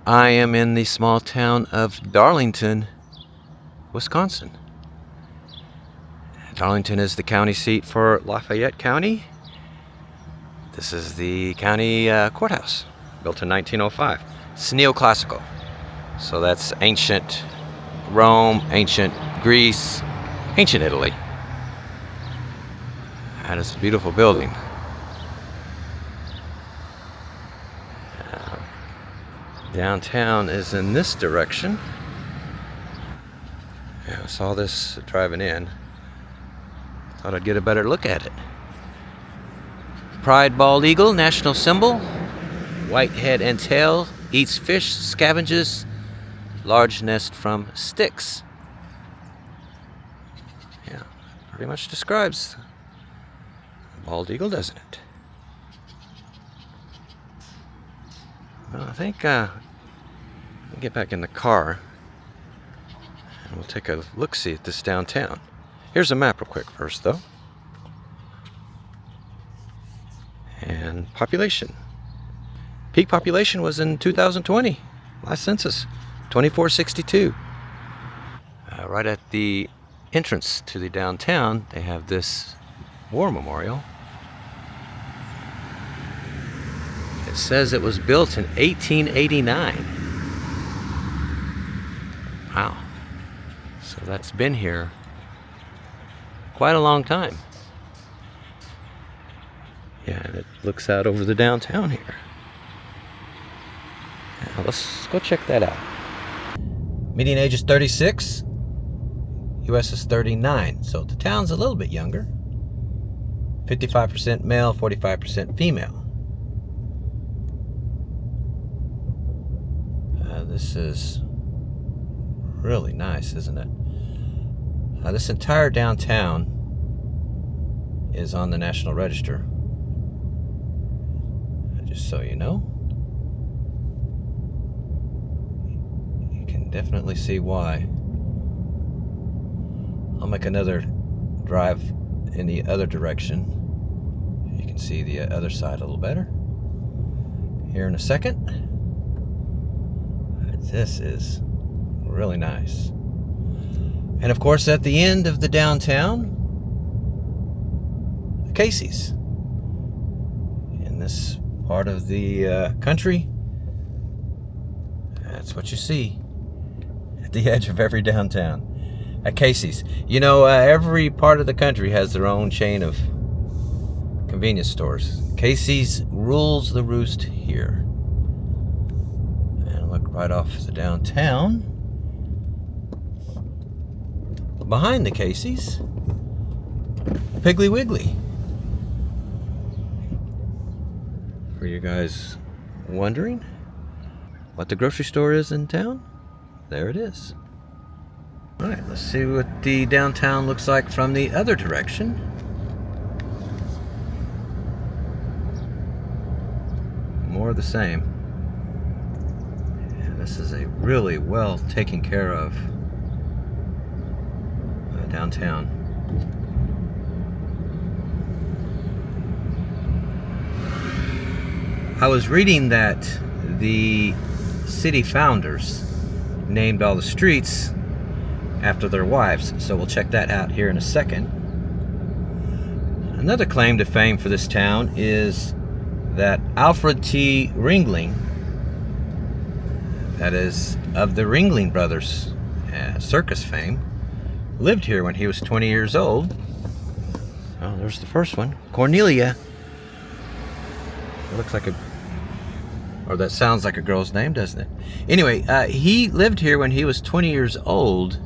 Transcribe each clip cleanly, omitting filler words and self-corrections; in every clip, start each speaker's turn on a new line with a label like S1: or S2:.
S1: I am in the small town of Darlington, Wisconsin. Darlington is the county seat for Lafayette County. This is the county courthouse, built in 1905. It's neoclassical, so that's ancient Rome, ancient Greece, ancient Italy. And it's a beautiful building. Downtown is in this direction. Yeah, I saw this driving in. Thought I'd get a better look at it. Pride bald eagle, national symbol. White head and tail, eats fish, scavenges, large nest from sticks. Yeah, pretty much describes the bald eagle, doesn't it? Well, I think I'll get back in the car and we'll take a look-see at this downtown. Here's a map real quick first, though. And population. Peak population was in 2020, last census, 2462. Right at the entrance to the downtown, they have this war memorial. It says it was built in 1889. Wow. So that's been here quite a long time. Yeah, and it looks out over the downtown here. Now let's go check that out. Median age is 36. US is 39. So the town's a little bit younger. 55% male, 45% female. This is really nice, isn't it? This entire downtown is on the National Register. Just so you know. You can definitely see why. I'll make another drive in the other direction. You can see the other side a little better here in a second. This is really nice. And of course, at the end of the downtown, Casey's. In this part of the country, that's what you see at the edge of every downtown. At Casey's. You know, every part of the country has their own chain of convenience stores. Casey's rules the roost here. And look right off the downtown. Behind the Casey's, Piggly Wiggly. For you guys wondering what the grocery store is in town, there it is. Alright, let's see what the downtown looks like from the other direction. More of the same. Yeah, this is a really well taken care of downtown. I was reading that the city founders named all the streets after their wives, so we'll check that out here in a second. Another claim to fame for this town is that Alfred T. Ringling, that is of the Ringling Brothers circus fame, lived here when he was 20 years old. Oh, there's the first one. Cornelia. It looks like or that sounds like a girl's name, doesn't it? Anyway, he lived here when he was 20 years old.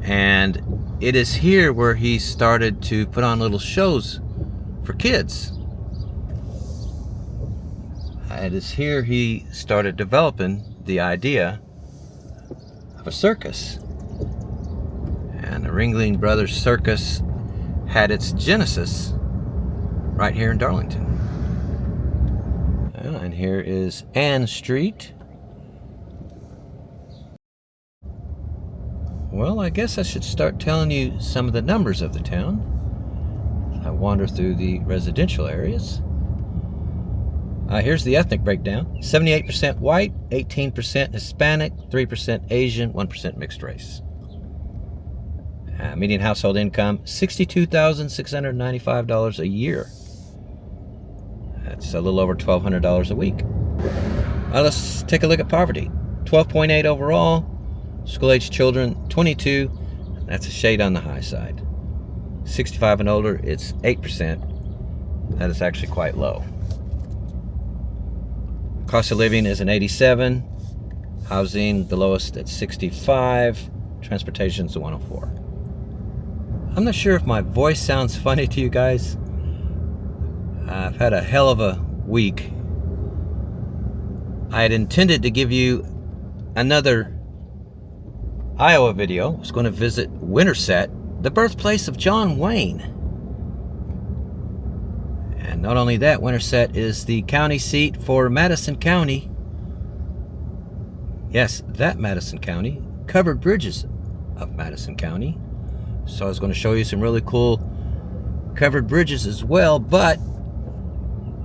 S1: And it is here where he started to put on little shows for kids. It is here he started developing the idea of a circus. And the Ringling Brothers Circus had its genesis right here in Darlington. And here is Ann Street. Well, I guess I should start telling you some of the numbers of the town. I wander through the residential areas. Here's the ethnic breakdown. 78% white, 18% Hispanic, 3% Asian, 1% mixed race. Median household income, $62,695 a year. That's a little over $1,200 a week. Let's take a look at poverty. 12.8 overall. School-aged children, 22. That's a shade on the high side. 65 and older, it's 8%. That is actually quite low. Cost of living is an 87. Housing, the lowest at 65. Transportation's a 104. I'm not sure if my voice sounds funny to you guys. I've had a hell of a week. I had intended to give you another Iowa video. I was going to visit Winterset, the birthplace of John Wayne. And not only that, Winterset is the county seat for Madison County. Yes, that Madison County. Covered bridges of Madison County. So I was going to show you some really cool covered bridges as well. But,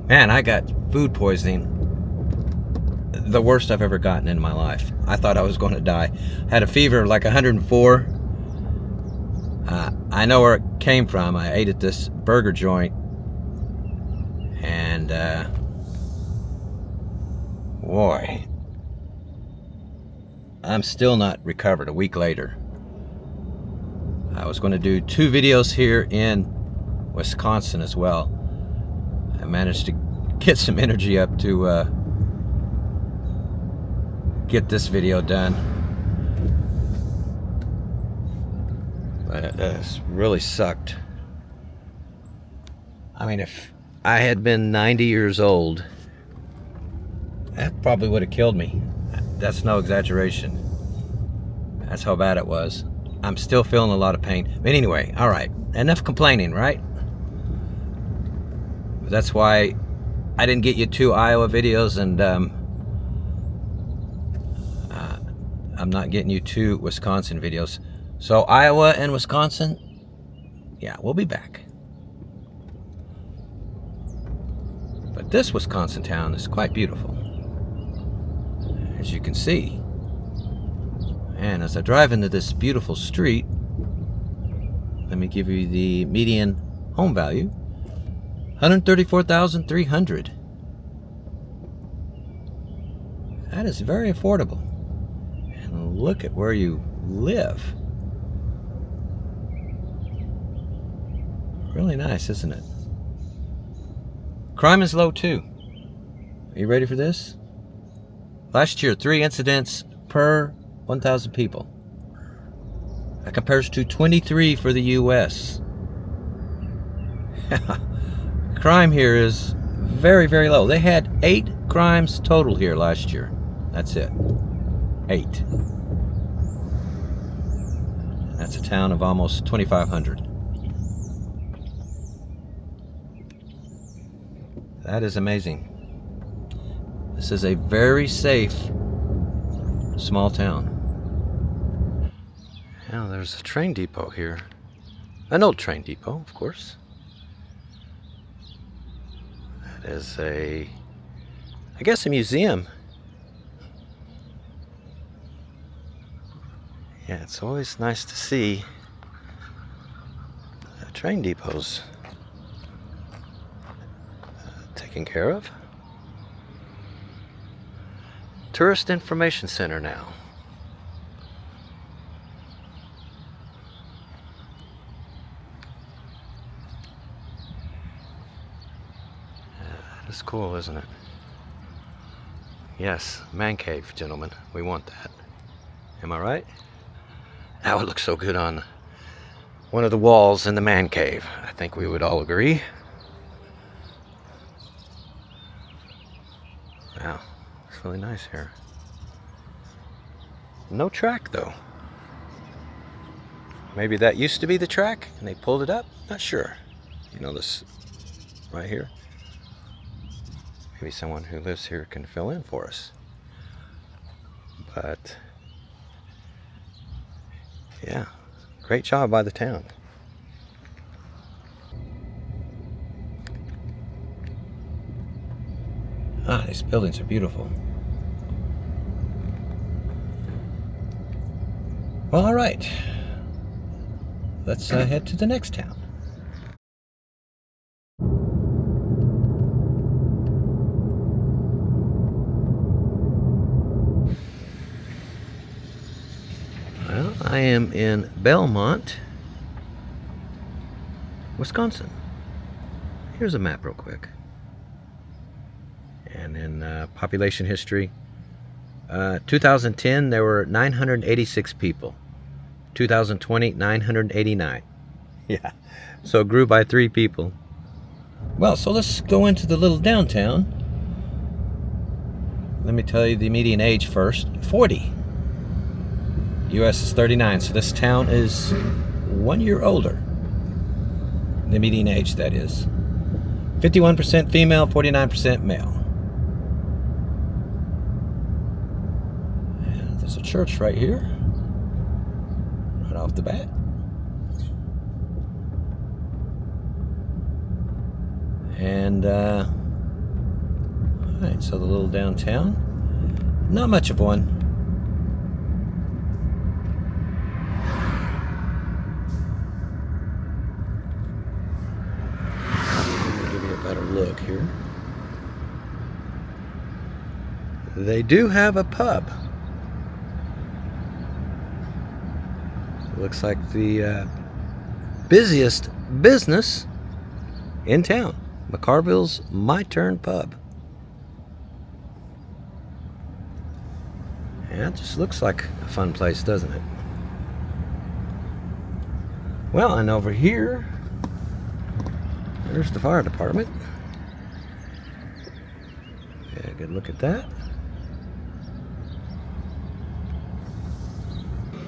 S1: man, I got food poisoning. The worst I've ever gotten in my life. I thought I was going to die. I had a fever of like 104. I know where it came from. I ate at this burger joint. And, boy, I'm still not recovered a week later. I was going to do 2 videos here in Wisconsin as well. I managed to get some energy up to get this video done. But it has really sucked. I mean, if I had been 90 years old, that probably would have killed me. That's no exaggeration. That's how bad it was. I'm still feeling a lot of pain. But anyway, all right. Enough complaining, right? That's why I didn't get you 2 Iowa videos, and I'm not getting you 2 Wisconsin videos. So Iowa and Wisconsin, yeah, we'll be back. But this Wisconsin town is quite beautiful, as you can see. And as I drive into this beautiful street, let me give you the median home value. $134,300. That is very affordable. And look at where you live. Really nice, isn't it? Crime is low too. Are you ready for this? Last year, 3 incidents per 1,000 people. That compares to 23 for the U.S. Crime here is very, very low. They had 8 crimes total here last year. That's it. 8. That's a town of almost 2,500. That is amazing. This is a very safe small town. Now there's a train depot here. An old train depot, of course. That is I guess a museum. Yeah, it's always nice to see train depots taken care of. Tourist Information Center now. That is cool, isn't it? Yes, man cave, gentlemen. We want that. Am I right? That would look so good on one of the walls in the man cave. I think we would all agree. Wow, it's really nice here. No track though. Maybe that used to be the track and they pulled it up? Not sure. You know, this right here? Maybe someone who lives here can fill in for us. But yeah, great job by the town. Ah, these buildings are beautiful. Well, all right. Let's head to the next town. Well, I am in Belmont, Wisconsin. Here's a map real quick. And in population history, 2010 there were 986 people. 2020, 989. Yeah, so it grew by 3 people. Well, so let's go into the little downtown. Let me tell you the median age first. 40. US is 39, so this town is 1 year older. The median age, that is. 51% female, 49% male. And there's a church right here, right off the bat. And, alright, so the little downtown. Not much of one. Look here. They do have a pub. Looks like the busiest business in town. McCarville's My Turn Pub. Yeah, it just looks like a fun place, doesn't it? Well, and over here, there's the fire department. Yeah, good look at that.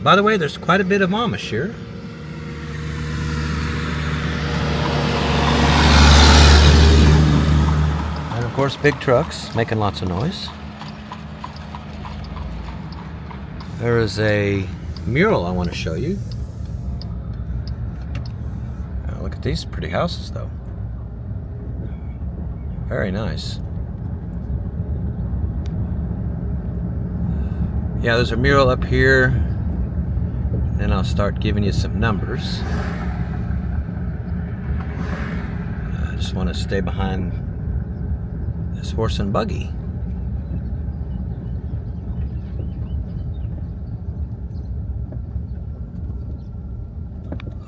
S1: By the way, there's quite a bit of Amish here. And of course, big trucks making lots of noise. There is a mural I want to show you. Look at these pretty houses, though. Very nice. Yeah, there's a mural up here. Then I'll start giving you some numbers. I just want to stay behind this horse and buggy.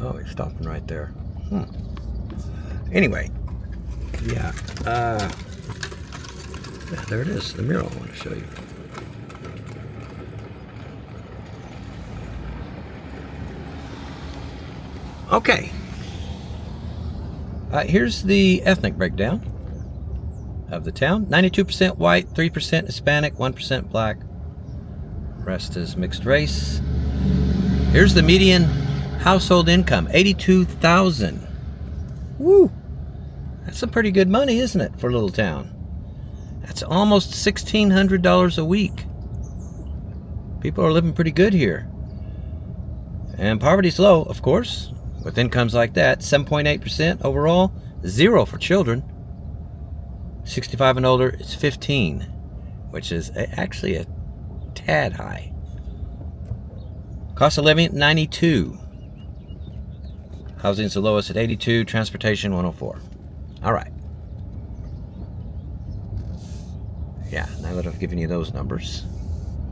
S1: Oh, he's stopping right there. Anyway, yeah, there it is, the mural I want to show you. Okay, here's the ethnic breakdown of the town. 92% white, 3% Hispanic, 1% black. Rest is mixed race. Here's the median household income, $82,000. Woo! That's some pretty good money, isn't it, for a little town? That's almost $1,600 a week. People are living pretty good here. And poverty's low, of course, with incomes like that. 7.8% overall, 0 for children. 65 and older, it's 15, which is actually a tad high. Cost of living, 92. Housing's the lowest at 82, transportation 104. All right. Yeah, now that I've given you those numbers,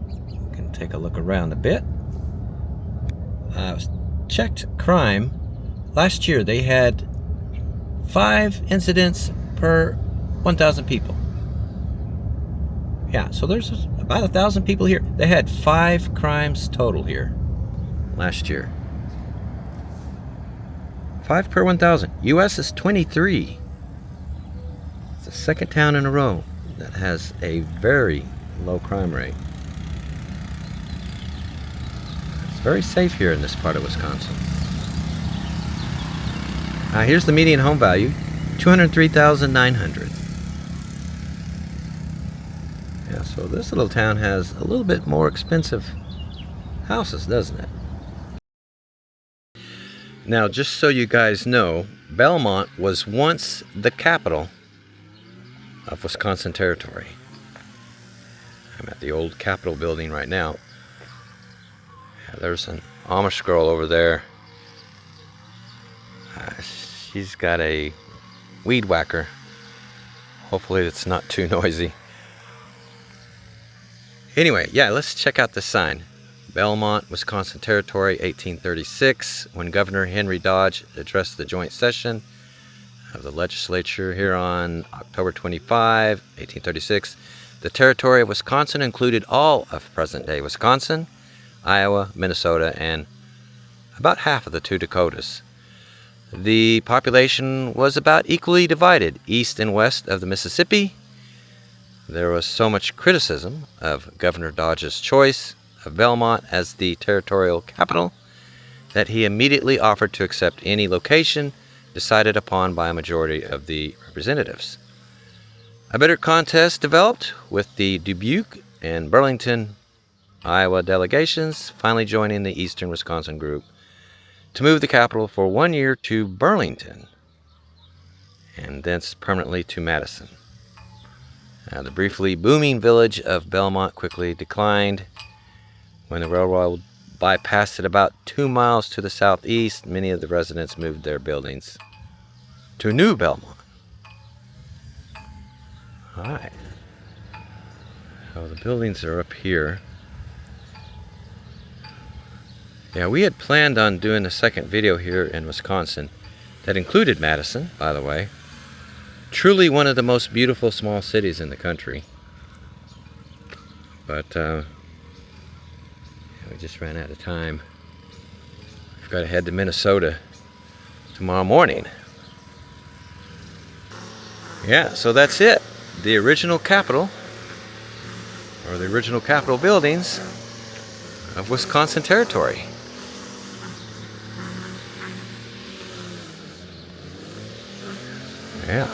S1: we can take a look around a bit. Checked crime. Last year they had 5 incidents per 1,000 people. Yeah, so there's about 1,000 people here. They had 5 crimes total here last year. 5 per 1,000. US is 23. It's the second town in a row that has a very low crime rate. It's very safe here in this part of Wisconsin. Here's the median home value, $203,900. Yeah, so this little town has a little bit more expensive houses, doesn't it? Now, just so you guys know, Belmont was once the capital of Wisconsin Territory. I'm at the old Capitol building right now. Yeah, there's an Amish girl over there. She's got a weed whacker. Hopefully it's not too noisy. Anyway, yeah, let's check out this sign. Belmont, Wisconsin Territory, 1836, when Governor Henry Dodge addressed the joint session of the legislature here on October 25, 1836. The territory of Wisconsin included all of present-day Wisconsin, Iowa, Minnesota, and about half of the two Dakotas. The population was about equally divided east and west of the Mississippi. There was so much criticism of Governor Dodge's choice of Belmont as the territorial capital that he immediately offered to accept any location decided upon by a majority of the representatives. A bitter contest developed, with the Dubuque and Burlington, Iowa delegations finally joining the Eastern Wisconsin group to move the capital for 1 year to Burlington and thence permanently to Madison. The briefly booming village of Belmont quickly declined. When the railroad bypassed it about 2 miles to the southeast, many of the residents moved their buildings to New Belmont. Alright. So the buildings are up here. Yeah, we had planned on doing a second video here in Wisconsin that included Madison, by the way. Truly one of the most beautiful small cities in the country. But we just ran out of time. We've got to head to Minnesota tomorrow morning. Yeah, so that's it. The original capital, or the original Capitol buildings of Wisconsin Territory. Yeah.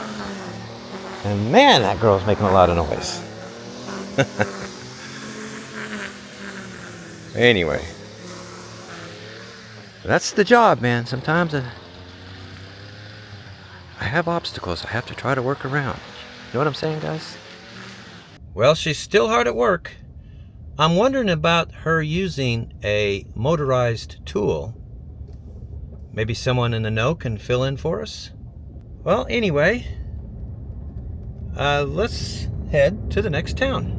S1: And man, that girl's making a lot of noise. Anyway. That's the job, man. Sometimes I have obstacles I have to try to work around. You know what I'm saying, guys? Well, she's still hard at work. I'm wondering about her using a motorized tool. Maybe someone in the know can fill in for us? Well, anyway, let's head to the next town.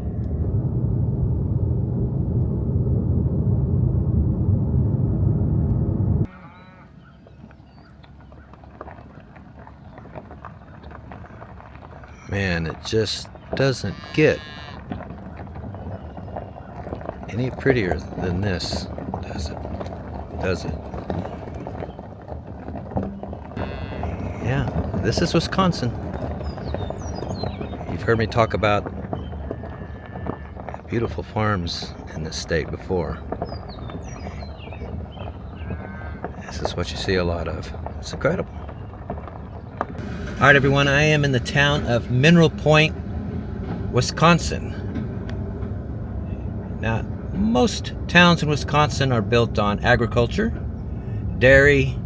S1: Man, it just doesn't get any prettier than this, does it? Does it? Yeah, this is Wisconsin. You've heard me talk about beautiful farms in this state before. This is what you see a lot of. It's incredible. All right, everyone, I am in the town of Mineral Point, Wisconsin. Now, most towns in Wisconsin are built on agriculture, dairy,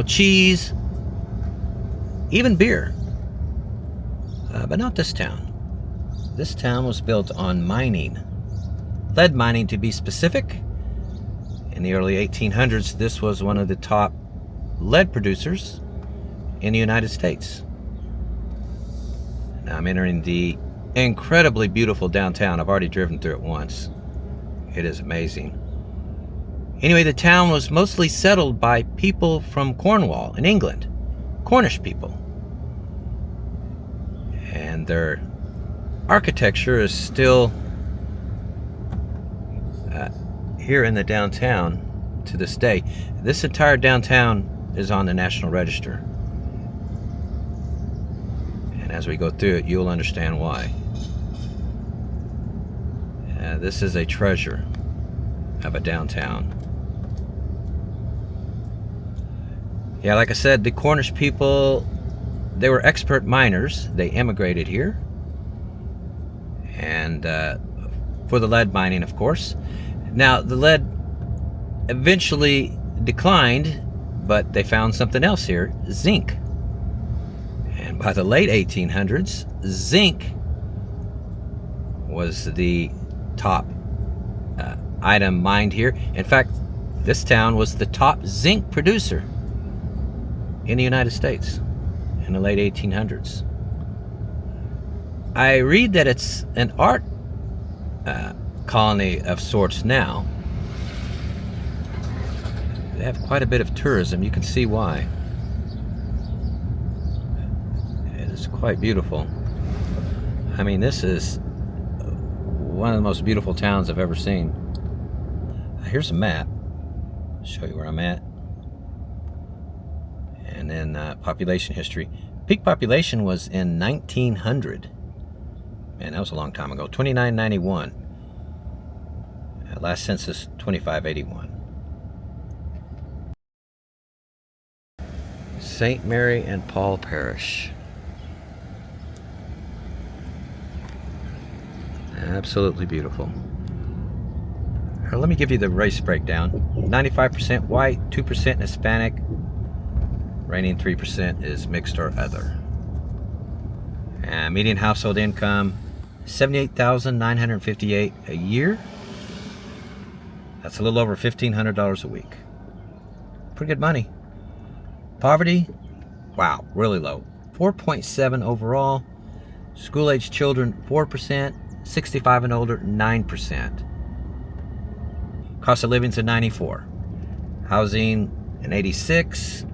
S1: cheese, even beer. But not this town. This town was built on mining. Lead mining, to be specific. In the early 1800s, this was one of the top lead producers in the United States. Now I'm entering the incredibly beautiful downtown. I've already driven through it once. It is amazing. Anyway, the town was mostly settled by people from Cornwall in England, Cornish people. And their architecture is still here in the downtown to this day. This entire downtown is on the National Register. And as we go through it, you'll understand why. This is a treasure of a downtown. Yeah, like I said, the Cornish people, they were expert miners. They immigrated here. And for the lead mining, of course. Now, the lead eventually declined, but they found something else here, zinc. And by the late 1800s, zinc was the top item mined here. In fact, this town was the top zinc producer in the United States in the late 1800s. I read that it's an art colony of sorts now. They have quite a bit of tourism. You can see why. It is quite beautiful. I mean, this is one of the most beautiful towns I've ever seen. Here's a map. I'll show you where I'm at. And then population history. Peak population was in 1900. Man, that was a long time ago. 2991. Last census, 2581. St. Mary and Paul Parish. Absolutely beautiful. Let me give you the race breakdown. 95% white, 2% Hispanic, remaining 3% is mixed or other. Median household income, $78,958 a year. That's a little over $1,500 a week. Pretty good money. Poverty, wow, really low. 4.7 overall. School-age children, 4%. 65 and older, 9%. Cost of living's a 94. Housing, an 86.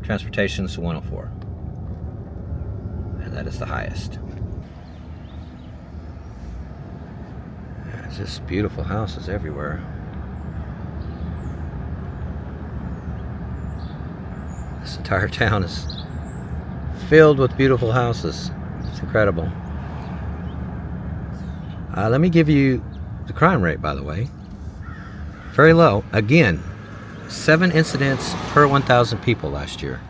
S1: Transportation's a 104. And that is the highest. It's just beautiful houses everywhere. This entire town is filled with beautiful houses. It's incredible. Let me give you the crime rate, by the way. Very low. Again, 7 incidents per 1,000 people last year.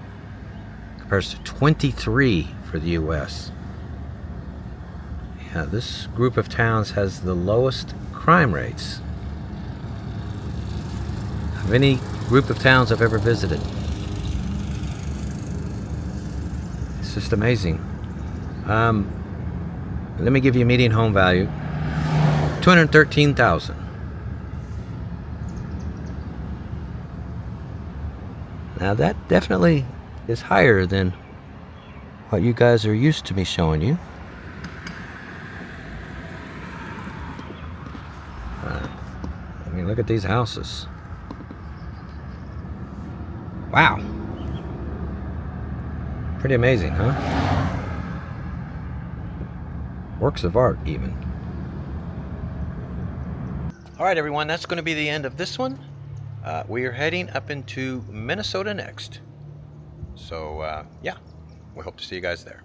S1: Compares to 23 for the U.S. Yeah, this group of towns has the lowest crime rates of any group of towns I've ever visited. It's just amazing. Let me give you a median home value. $213,000. Now that definitely is higher than what you guys are used to me showing you. I mean, look at these houses. Wow. Pretty amazing, huh? Works of art, even. All right, everyone, that's going to be the end of this one. We are heading up into Minnesota next. So, yeah, we hope to see you guys there.